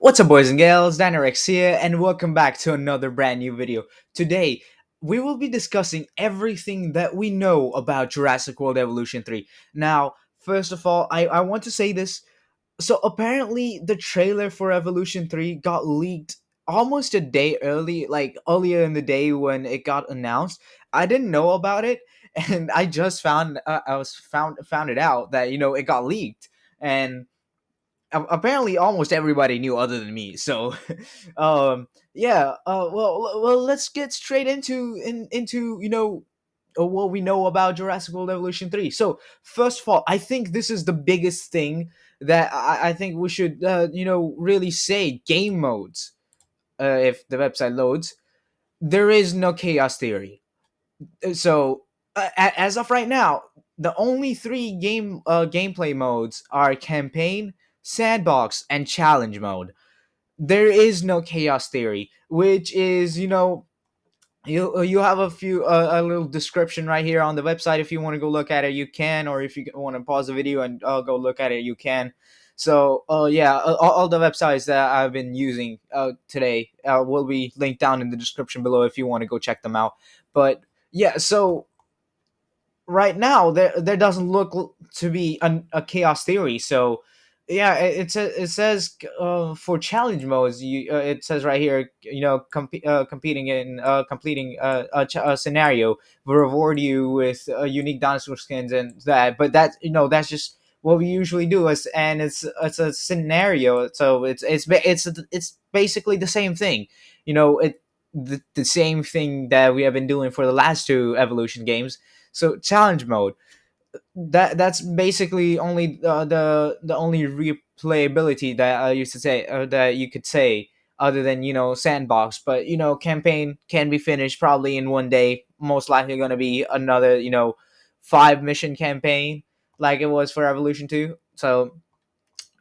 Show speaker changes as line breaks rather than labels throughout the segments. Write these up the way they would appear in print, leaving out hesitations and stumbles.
What's up, boys and girls? Dynarex here, and welcome back to another brand new video. Today, we will be discussing everything that we know about Jurassic World Evolution 3. Now, first of all, I want to say this. So, apparently, the trailer for Evolution 3 got leaked almost a day early, like earlier in the day when it got announced. I didn't know about it, and I just found it out that it got leaked. And apparently almost everybody knew other than me, so yeah, well, let's get straight into what we know about Jurassic World Evolution 3. So first of all, I think this is the biggest thing that I think we should really say: game modes. If the website loads, there is no chaos theory. So as of right now, the only three gameplay modes are campaign, sandbox, and challenge mode. There is no chaos theory, which is you have a little description right here on the website. If you want to go look at it, you can, or if you want to pause the video and go look at it, you can. So yeah, all the websites that I've been using today will be linked down in the description below if you want to go check them out. But yeah, so right now there doesn't look to be a chaos theory. So yeah, it says for challenge modes, it says right here, competing in completing a scenario will reward you with unique dinosaur skins and that. But that's just what we usually do, and it's a scenario, so it's basically the same thing. The same thing that we have been doing for the last two evolution games. So challenge mode, that's basically only the only replayability that I used to say, that you could say, other than sandbox. But campaign can be finished probably in one day. Most likely going to be another 5 mission campaign like it was for Evolution 2. So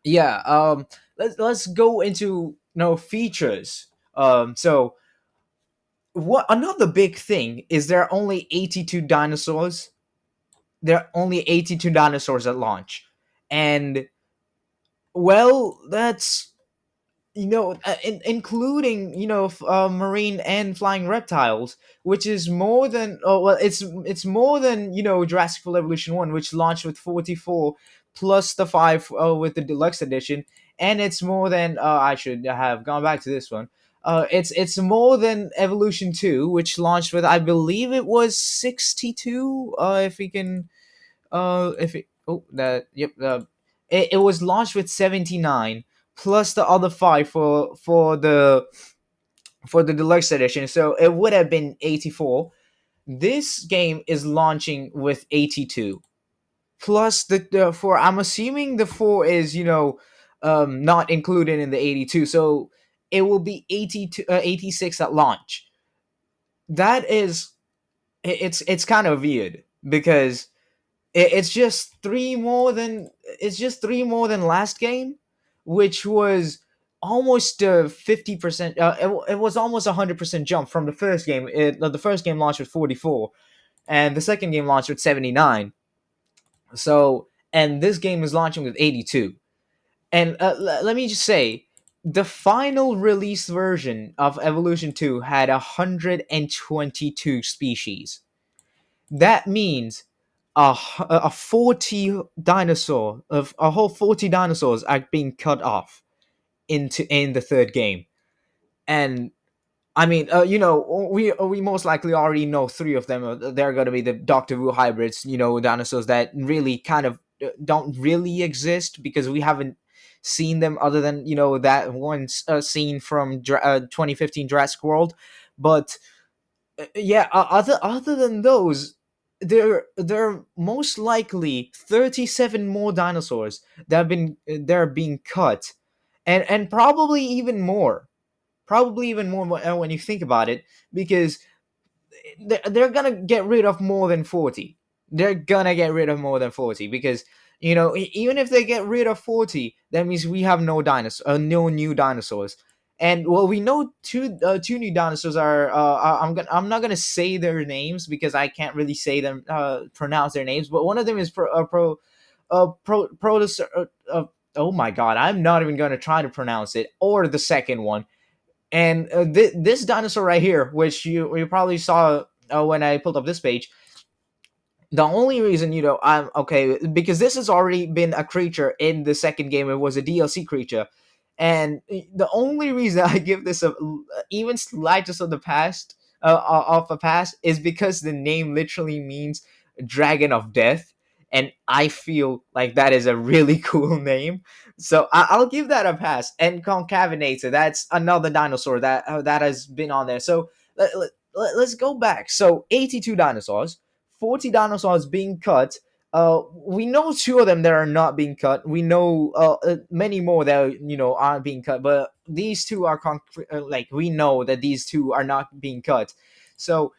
yeah, let's go into features. So what another big thing is, there are only 82 dinosaurs. There are only 82 dinosaurs at launch. And well, that's including marine and flying reptiles, which is more than, oh well, it's more than Jurassic World Evolution 1, which launched with 44 plus the 5 with the deluxe edition. And it's more than, I should have gone back to this one. It's more than Evolution 2, which launched with, I believe it was 62, if we can, if it, oh that yep it was launched with 79 plus the other 5 for the deluxe edition, so it would have been 84. This game is launching with 82 plus the 4. I'm assuming the 4 is not included in the 82, so it will be 82, 86 at launch. That is, it's kind of weird because it's just three more than last game, which was almost 50%. It was almost 100% jump from the first game. The first game launched with 44, and the second game launched with 79. So, and this game is launching with 82. And let me just say, the final release version of Evolution 2 had 122 species. That means a 40 dinosaur of a whole 40 dinosaurs are being cut off in the third game. And I mean, we most likely already know three of them. They're going to be the Doctor Who hybrids, dinosaurs that really kind of don't really exist because we haven't seen them other than that one scene from 2015 Jurassic World. But yeah, other than those, there are most likely 37 more dinosaurs that have been they're being cut, and probably even more when you think about it, because they're gonna get rid of more than 40. They're gonna get rid of more than 40 because even if they get rid of 40, that means we have no new dinosaurs. And well, we know two new dinosaurs are, I'm not gonna say their names because I can't really say them, pronounce their names, but one of them is oh my god, I'm not even going to try to pronounce it, or the second one. And this dinosaur right here, which you probably saw when I pulled up this page, the only reason, I'm okay, because this has already been a creature in the second game. It was a DLC creature, and the only reason I give this a even slightest of the past of a pass is because the name literally means dragon of death, and I feel like that is a really cool name, so I'll give that a pass. And concavenator, that's another dinosaur that has been on there. So let's go back. So 82 dinosaurs, 40 dinosaurs being cut. We know two of them that are not being cut. We know many more that aren't being cut, but these two are like we know that these two are not being cut. So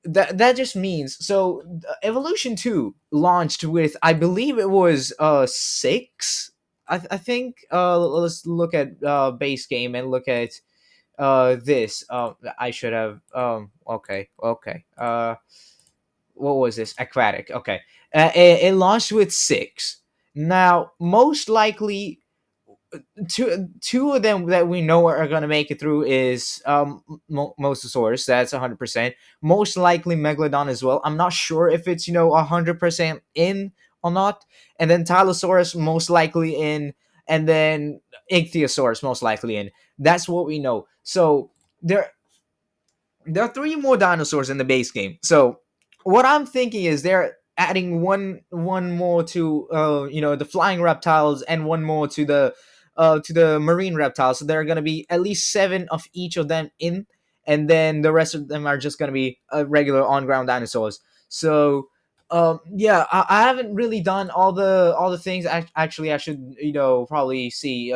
that just means, so Evolution 2 launched with, I believe it was six. I think let's look at base game and look at this. I should have okay. What was this? Aquatic. Okay. It launched with six. Now, most likely, two of them that we know are going to make it through is Mosasaurus. That's 100%. Most likely Megalodon as well. I'm not sure if it's 100% in or not. And then Tylosaurus most likely in, and then Ichthyosaurus most likely in. That's what we know. So there there are three more dinosaurs in the base game. So what I'm thinking is they're adding one more to the flying reptiles, and one more to the marine reptiles. So there are going to be at least seven of each of them in, and then the rest of them are just going to be regular on ground dinosaurs. So yeah, I haven't really done all the things. Actually, I should probably see.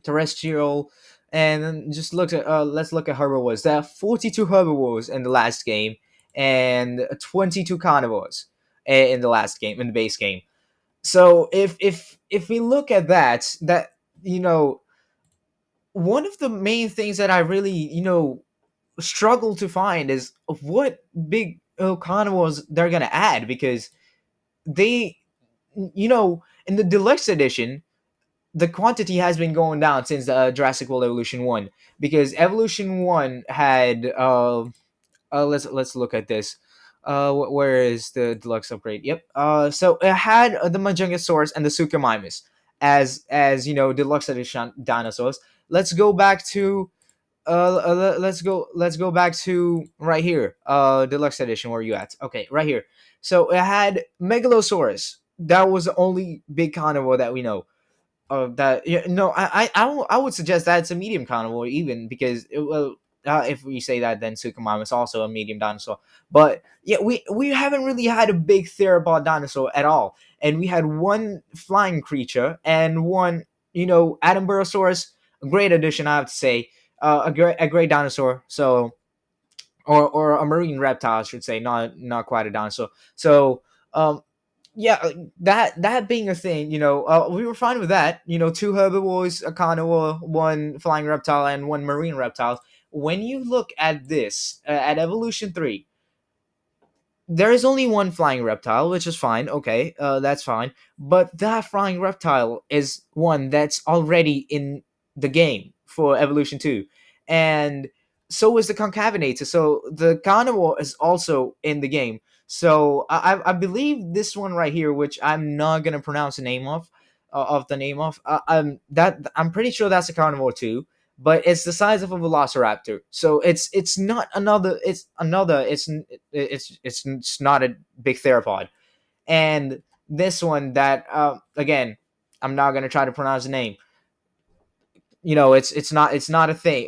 Terrestrial, and then just look at let's look at herbivores. There are 42 herbivores in the last game, and 22 carnivores in the last game, in the base game. So if we look at that you know one of the main things that I really struggle to find is what big carnivores they're gonna add, because they in the deluxe edition the quantity has been going down since Jurassic World Evolution 1, because Evolution 1 had let's look at this. Where is the deluxe upgrade? Yep. So it had the Majungasaurus and the Suchomimus as deluxe edition dinosaurs. Let's go back to let's go back to right here. Deluxe edition, where are you at? Okay, right here. So it had Megalosaurus. That was the only big carnivore that we know. That no, I would suggest that it's a medium carnivore, even because well, if we say that, then Sukamama is also a medium dinosaur. But yeah, we haven't really had a big theropod dinosaur at all, and we had one flying creature and one Adamburosaurus, a great addition, I have to say, a great dinosaur. So or a marine reptile, I should say, not quite a dinosaur. So um yeah, that being a thing, we were fine with that. Two herbivores, a carnivore, one flying reptile, and one marine reptile. When you look at this, at Evolution 3, there is only one flying reptile, which is fine. Okay, that's fine. But that flying reptile is one that's already in the game for Evolution 2. And so is the concavenator. So the carnivore is also in the game. So I believe this one right here, which I'm not gonna pronounce the name of the name of. I'm pretty sure that's a carnivore too, but it's the size of a velociraptor. So it's not another. It's another. It's not a big theropod. And this one that again, I'm not gonna try to pronounce the name. It's not a thing.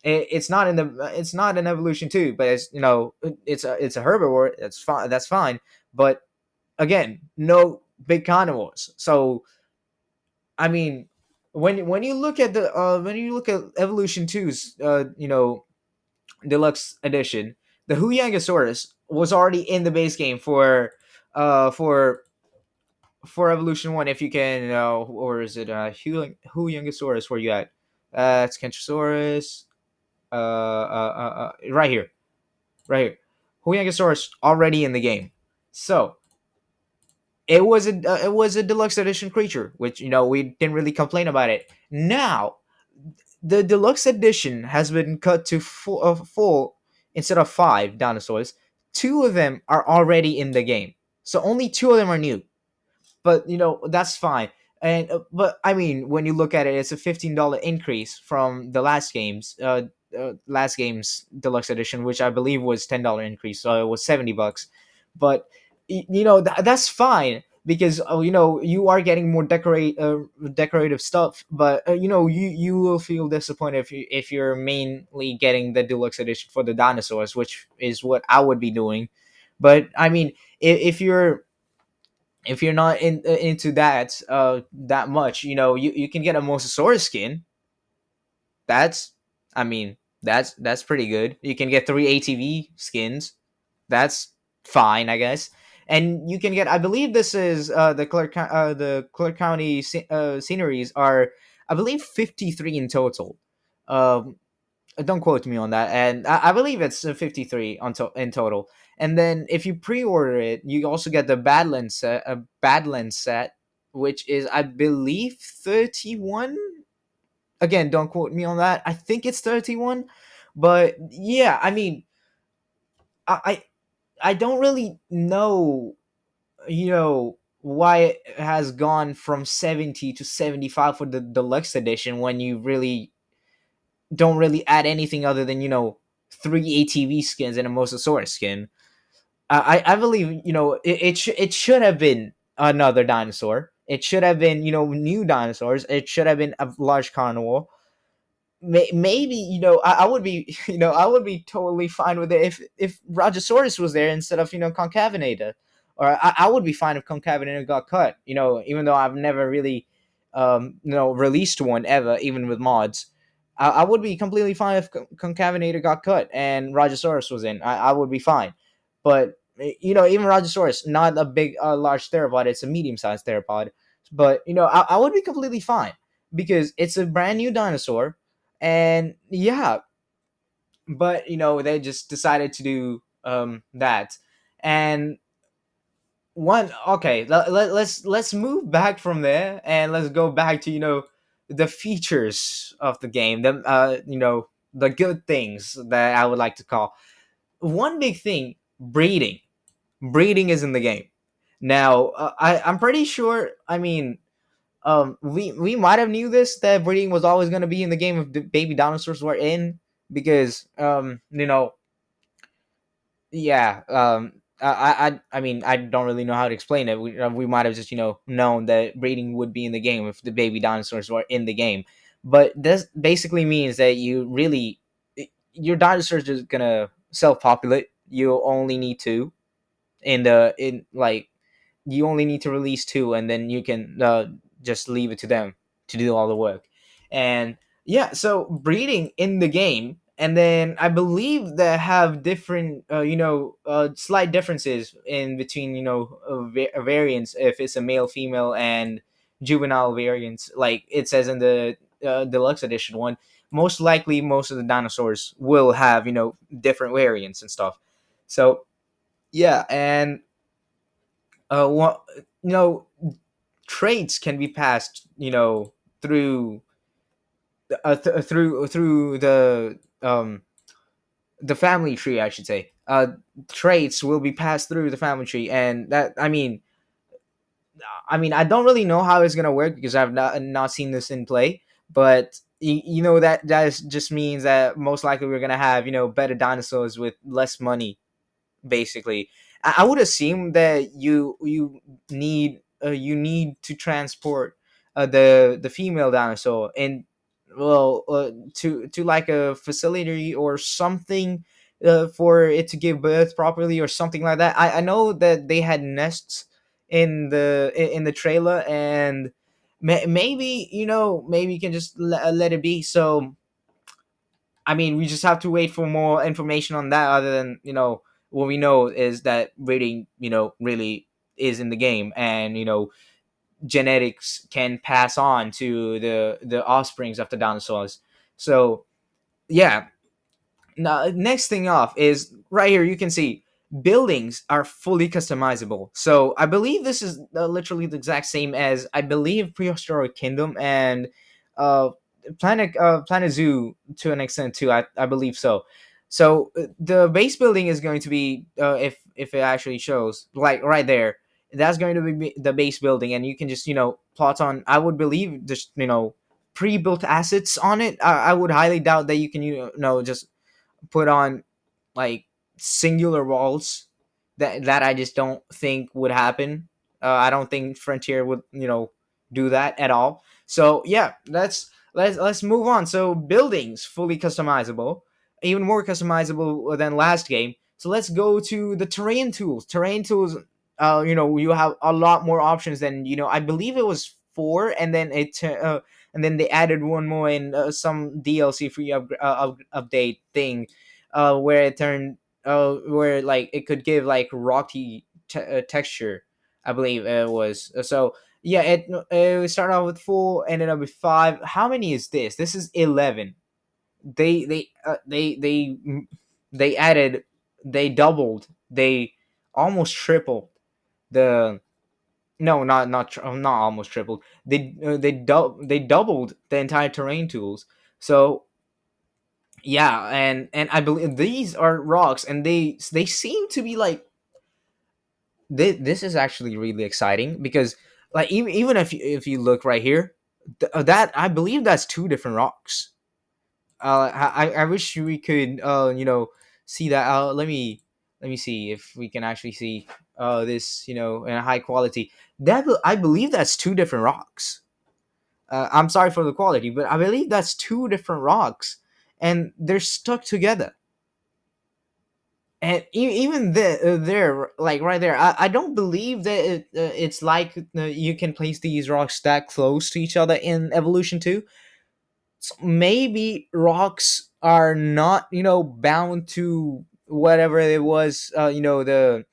It's not in the it's not an evolution too, but it's a herbivore. That's fine. That's fine. But again, no big carnivores. So I mean, when you look at the when you look at Evolution Two's deluxe edition, the Huyangosaurus was already in the base game for uh for Evolution One. If you can, or is it Huyangosaurus? Where you at? It's Kentrosaurus. Right here, right here. Huyangosaurus already in the game. So it was a deluxe edition creature, which we didn't really complain about it. Now the deluxe edition has been cut to full instead of five dinosaurs. Two of them are already in the game, so only two of them are new. But that's fine. And but I mean, when you look at it, it's a $15 increase from the last game's deluxe edition, which I believe was $10 increase, so it was $70. But that's fine because you are getting more decorative stuff. But you will feel disappointed if you're mainly getting the deluxe edition for the dinosaurs, which is what I would be doing. But I mean, if you're not into that much, you can get a mosasaurus skin. That's I mean, that's pretty good. You can get three ATV skins. That's fine, I guess. And you can get, I believe this is the Clark County sceneries are, I believe, 53 in total. um don't quote me on that, and I believe it's 53 in total. And then if you pre-order it, you also get the Badlands set, which is, I believe, 31. Again, don't quote me on that. I think it's 31. But yeah, I mean, I I, I don't really know, why it has gone from 70 to 75 for the deluxe edition, when you really don't really add anything other than three ATV skins and a mosasaurus skin. I believe it should have been another dinosaur. It should have been new dinosaurs. It should have been a large carnivore. Maybe I would be I would be totally fine with it if Rajasaurus was there instead of Concavenator. Or I would be fine if Concavenator got cut. Even though I've never really released one ever, even with mods. I would be completely fine if Concavenator got cut and Rajasaurus was in. I would be fine. But even Rajasaurus, not a big large theropod, it's a medium sized theropod. But I would be completely fine because it's a brand new dinosaur. And yeah, but they just decided to do that. And one okay, let's move back from there, and let's go back to the features of the game, the good things that I would like to call. One big thing: breeding is in the game now. I'm pretty sure, I mean, we might have knew this, that breeding was always going to be in the game if the baby dinosaurs were in, because yeah, I mean, I don't really know how to explain it. We might have just known that breeding would be in the game if the baby dinosaurs were in the game. But this basically means that your dinosaurs are gonna self-populate. You only need to in like you only need to release two, and then you can just leave it to them to do all the work. And yeah, so breeding in the game, and then I believe they have different slight differences in between variants, if it's a male, female, and juvenile variants, like it says in the deluxe edition one. Most likely most of the dinosaurs will have different variants and stuff. So yeah. And what you know traits can be passed through through the family tree, I should say. Traits will be passed through the family tree, and that, I mean, I don't really know how it's gonna work because I've not seen this in play. But just means that most likely we're gonna have better dinosaurs with less money, basically. I would assume that you need to transport the female dinosaur, and well, to like a facility or something, for it to give birth properly or something like that. I know that they had nests in the trailer, and maybe maybe you can just let it be. So I mean, we just have to wait for more information on that. Other than what we know is that breeding, really is in the game, and genetics can pass on to the offsprings of the dinosaurs. So yeah. Now, next thing off is right here. You can see buildings are fully customizable. So I believe this is literally the exact same as, I believe, Prehistoric Kingdom and uh, Planet Zoo to an extent too. I believe so. So the base building is going to be, if it actually shows, like right there, that's going to be the base building, and you can just plot on. I would believe just pre-built assets on it. I would highly doubt that you can just put on like singular walls. That I just don't think would happen. I don't think Frontier would do that at all. So yeah, let's move on. So buildings fully customizable, even more customizable than last game. So let's go to the terrain tools. Terrain tools, you have a lot more options than I believe it was four, and then and then they added one more in some DLC free update thing, where it turned where like it could give like rocky texture. I believe it was so. Yeah, it started out with four, ended up with five. How many is this? This is 11. They added, they doubled, they almost tripled the, no, not almost tripled. They doubled the entire terrain tools. So yeah, and I believe these are rocks, and they seem to be like, this is actually really exciting, because like even if you look right here, that I believe that's two different rocks. I wish we could see that. Let me see if we can actually see this in a high quality. I believe that's two different rocks. I'm sorry for the quality, but I believe that's two different rocks, and they're stuck together. And even there, like right there, I don't believe that it's like you can place these rocks that close to each other in Evolution 2. So maybe rocks are not bound to whatever it was, the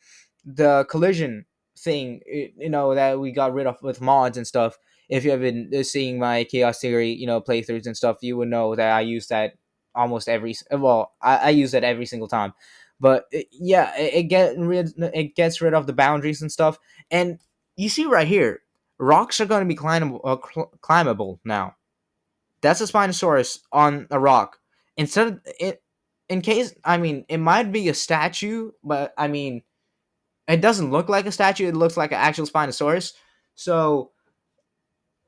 collision thing, that we got rid of with mods and stuff. If you have been seeing my Chaos Theory playthroughs and stuff, you would know that I use that almost well, I use that every single time. But yeah, it gets rid of the boundaries and stuff. And you see right here, rocks are going to be climbable now. That's a Spinosaurus on a rock. Instead of it, in case, I mean, it might be a statue, but I mean, it doesn't look like a statue. It looks like an actual Spinosaurus. So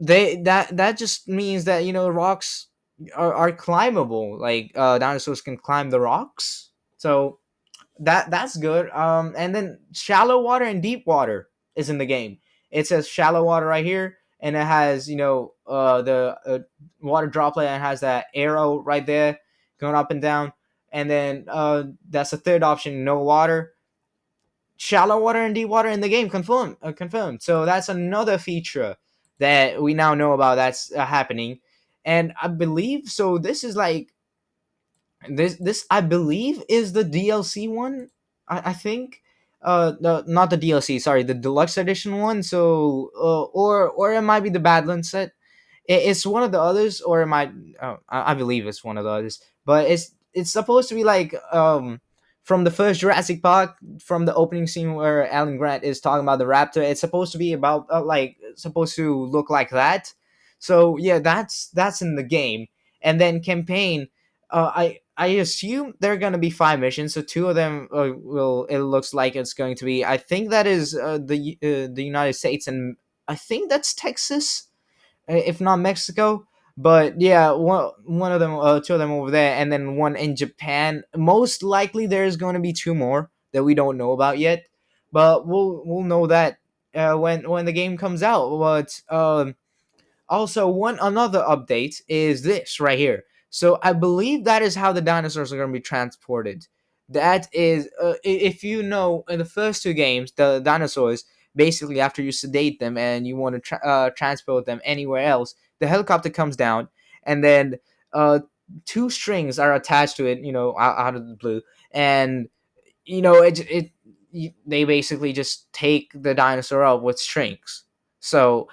that just means that rocks are climbable. Like dinosaurs can climb the rocks. So that's good. And then shallow water and deep water is in the game. It says shallow water right here, and it has the water droplet, and it has that arrow right there going up and down. And then that's the third option: no water, shallow water, and deep water in the game. Confirmed. So that's another feature that we now know about that's happening, and I believe so. This is like this I believe is the DLC one. I think not the DLC, sorry, the deluxe edition one. So or it might be the Badlands set. It's one of the others, or it might. I believe it's one of the others. But it's supposed to be like from the first Jurassic Park, from the opening scene where Alan Grant is talking about the raptor. It's supposed to be about like supposed to look like that. So yeah, that's in the game. And then campaign. I assume there are gonna be five missions. So two of them will. It looks like it's going to be. I think that is the United States, and I think that's Texas, if not Mexico. But yeah, one of them, two of them over there, and then one in Japan. Most likely, there's going to be two more that we don't know about yet, but we'll know that when the game comes out. But also, one another update is this right here. So I believe that is how the dinosaurs are going to be transported. That is, if you know, in the first two games, the dinosaurs basically after you sedate them and you want to transport them anywhere else, the helicopter comes down, and then two strings are attached to it, out of the blue, and they basically just take the dinosaur up with strings. So.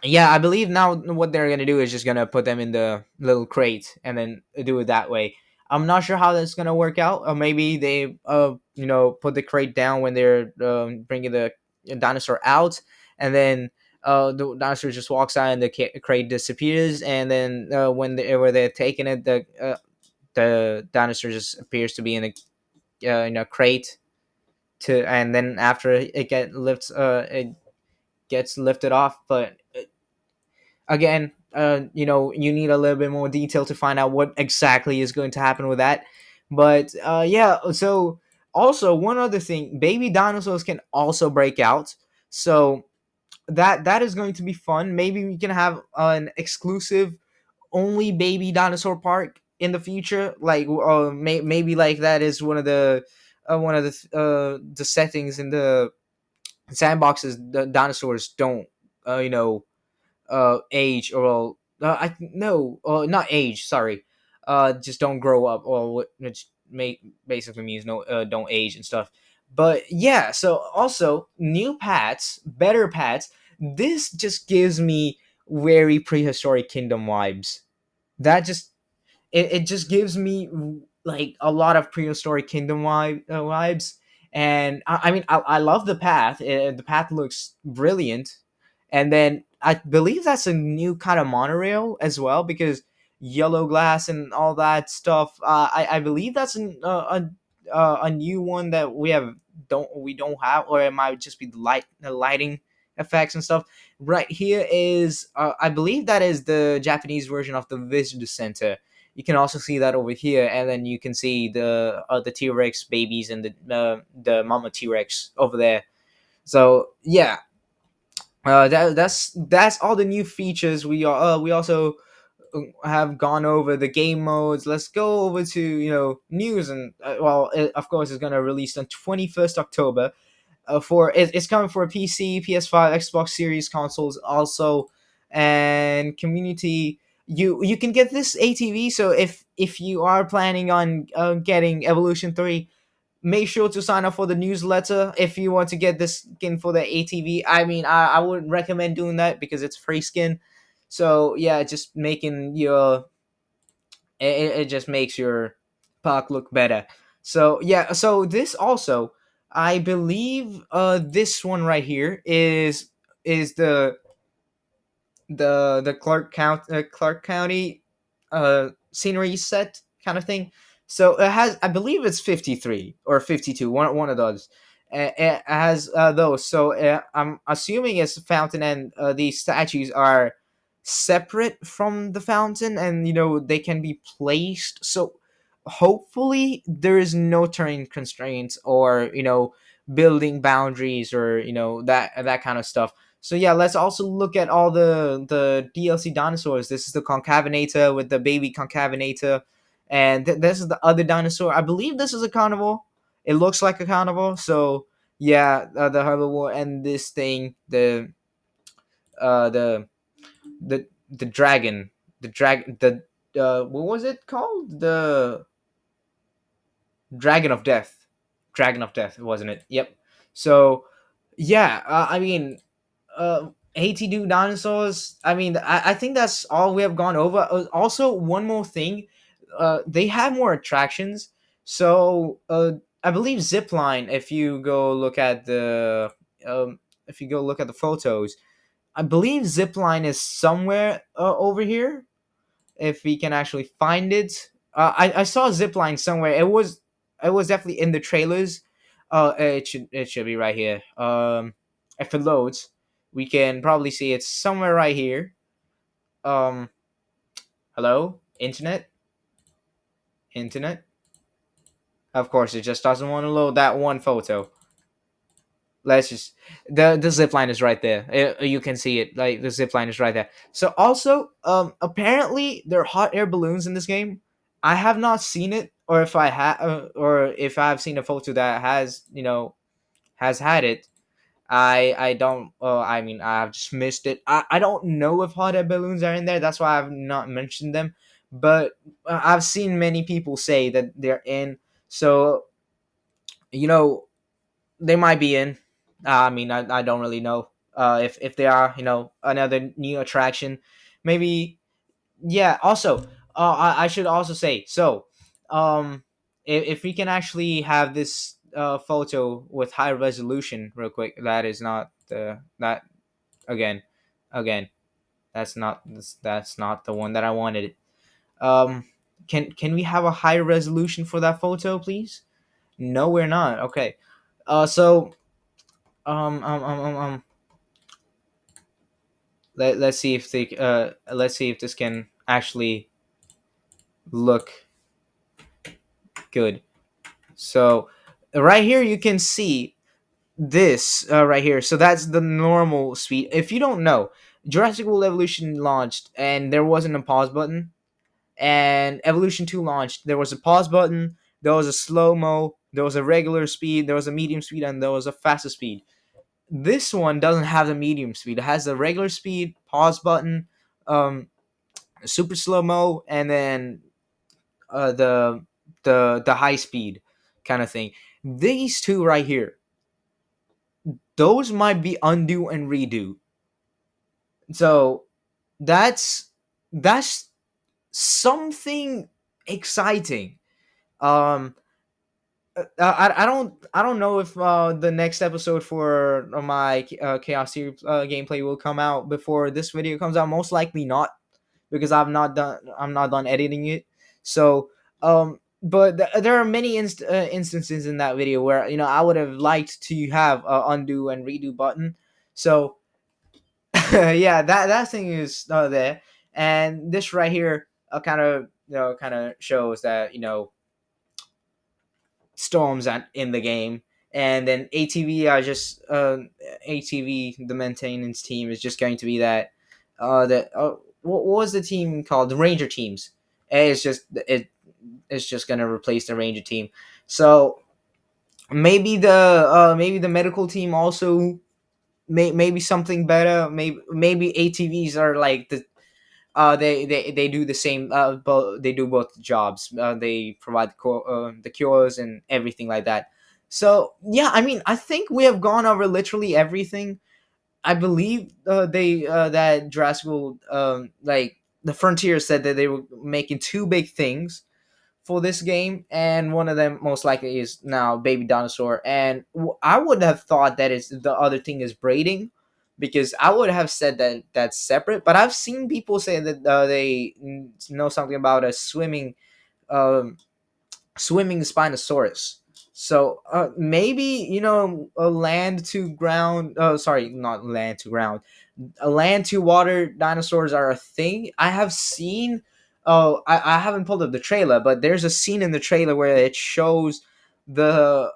Yeah, I believe now what they're gonna do is just gonna put them in the little crate and then do it that way. I'm not sure how that's gonna work out. Or maybe they put the crate down when they're bringing the dinosaur out, and then the dinosaur just walks out and the crate disappears, and then when they're taking it, the dinosaur just appears to be in a crate to, and then after it gets lifted off. But again, you need a little bit more detail to find out what exactly is going to happen with that. But yeah, so also one other thing, baby dinosaurs can also break out. So that is going to be fun. Maybe we can have an exclusive only baby dinosaur park in the future. Like maybe like that is one of the settings in the sandboxes. The dinosaurs don't you know age, or I no not age, sorry, just don't grow up, or which make basically means no, don't age and stuff. But yeah, so also new pets, better pets. This just gives me very prehistoric kingdom vibes. That just it just gives me like a lot of prehistoric kingdom vibes. And I mean, I love the path. The path looks brilliant. And then I believe that's a new kind of monorail as well, because yellow glass and all that stuff. I believe that's a new one that we don't have, or it might just be the lighting effects and stuff. Right here is I believe that is the Japanese version of the visitor center. You can also see that over here, and then you can see the T-Rex babies and the mama T-Rex over there. So yeah, that's all the new features. We also have gone over the game modes. Let's go over to news. And of course it's gonna release on 21st October. It's coming for PC, PS5, Xbox Series consoles also, and community. You can get this ATV. So if you are planning on getting Evolution 3, make sure to sign up for the newsletter if you want to get this skin for the ATV. I mean, I wouldn't recommend doing that because it's free skin. So yeah, just making your it just makes your park look better. So yeah, so this also, I believe this one right here is the Clark County scenery set kind of thing. So it has, I believe it's 53 or 52, one of those. It has those. So I'm assuming it's a fountain, and these statues are separate from the fountain, and they can be placed. So hopefully there is no terrain constraints, or building boundaries, or that kind of stuff. So yeah, let's also look at all the DLC dinosaurs. This is the Concavenator with the baby Concavenator, and this is the other dinosaur. I believe this is a carnivore. It looks like a carnivore. So yeah, the herbivore, and this thing, uh the the dragon, the what was it called? The Dragon of Death. Dragon of Death, wasn't it? Yep. So yeah, I mean, 82 dinosaurs. I mean, I think that's all we have gone over. Also, one more thing, they have more attractions. So I believe zipline. If you go look at the photos, I believe zipline is somewhere over here. If we can actually find it, I saw zipline somewhere. It was definitely in the trailers. It should be right here. If it loads, we can probably see it somewhere right here. Um, hello, internet. Of course, it just doesn't want to load that one photo. Let's just the zip line is right there. You can see it, like the zip line is right there. So also, apparently there are hot air balloons in this game. I have not seen it, or if I have, or if I've seen a photo that has had it. I don't. I mean, I've just missed it. I don't know if hot air balloons are in there. That's why I've not mentioned them. But I've seen many people say that they're in. So you know they might be in. I mean, I don't really know. If they are, another new attraction, maybe. Yeah. Also, I should also say so. if we can actually have this photo with high resolution real quick. That is not the that again again that's not the one that I wanted. um can we have a higher resolution for that photo, please? No, we're not. Okay. So um um um um, um let's see if they let's see if this can actually look good. So right here you can see this right here. So that's the normal speed. If you don't know, Jurassic World Evolution launched and there wasn't a pause button, and Evolution 2 launched, there was a pause button, there was a slow mo, there was a regular speed, there was a medium speed, and there was a faster speed. This one doesn't have the medium speed. It has the regular speed, pause button, um, super slow mo, and then the high speed kind of thing. These two right here, those might be undo and redo. So that's that's something exciting. Um, I don't know if the next episode for my Chaos Series gameplay will come out before this video comes out. Most likely not, because I'm not done editing it. So but there are many instances in that video where I would have liked to have a undo and redo button. So yeah, that thing is there, and this right here kind of kind of shows that storms in the game. And then ATV are just ATV, the maintenance team, is just going to be that that what was the team called, the Ranger teams. It's just it's just going to replace the Ranger team. So maybe the medical team also, maybe something better. Maybe ATVs are like they do the same. They do both jobs. They provide the cures and everything like that. So yeah, I mean, I think we have gone over literally everything. I believe they that Jurassic World, like the Frontier said that they were making two big things for this game, and one of them most likely is now Baby Dinosaur. And I would have thought that it's the other thing is braiding, because I would have said that that's separate. But I've seen people say that they know something about a um, swimming Spinosaurus. So maybe a land to ground. Sorry, not land to ground, land to water dinosaurs are a thing. I have seen. Oh, I haven't pulled up the trailer, but there's a scene in the trailer where it shows the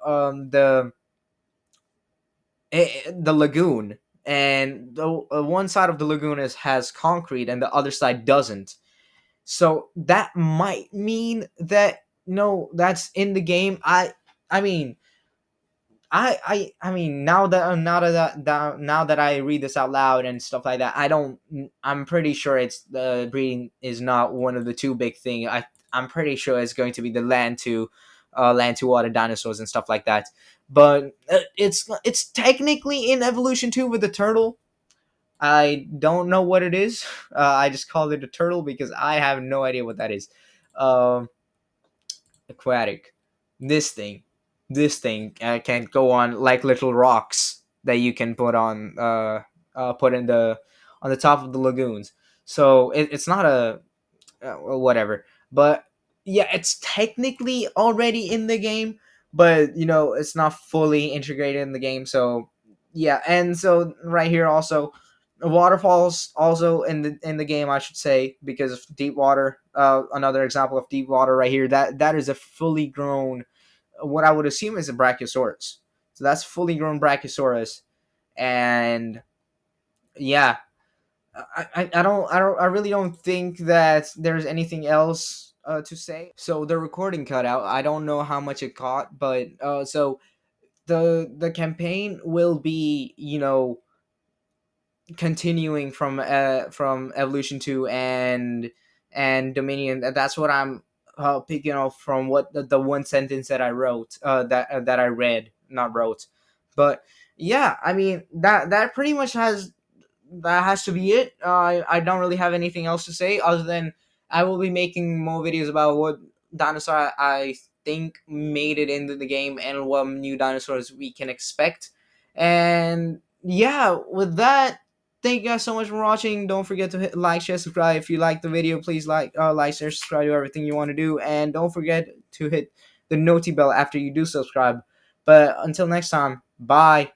lagoon, and the one side of the lagoon has concrete and the other side doesn't. So that might mean that no, that's in the game. I mean, I mean, now that I read this out loud and stuff like that, I'm pretty sure it's the breeding is not one of the two big thing. I'm pretty sure it's going to be the land to water dinosaurs and stuff like that. But it's technically in Evolution 2 with the turtle. I don't know what it is. I just called it a turtle because I have no idea what that is. Um, Aquatic. This thing, this thing can go on like little rocks that you can put in the on the top of the lagoons. So it's not a well, whatever. But yeah, it's technically already in the game, but it's not fully integrated in the game. So yeah, and so right here also, waterfalls also in the game, I should say, because of deep water. Another example of deep water right here. That is a fully grown, what I would assume is a Brachiosaurus. So that's fully grown Brachiosaurus, and yeah, I really don't think that there's anything else to say. So the recording cut out. I don't know how much it caught, but so the campaign will be continuing from Evolution 2 and Dominion. That's what I'm picking up from what the one sentence that I wrote, that I read, not wrote. But yeah, I mean, that pretty much has to be it. I don't really have anything else to say other than I will be making more videos about what dinosaur I think made it into the game, and what new dinosaurs we can expect. And yeah, with that, thank you guys so much for watching. Don't forget to hit like, share, subscribe. If you like the video, please like, share, subscribe, do everything you want to do, and don't forget to hit the noti bell after you do subscribe. But until next time, bye.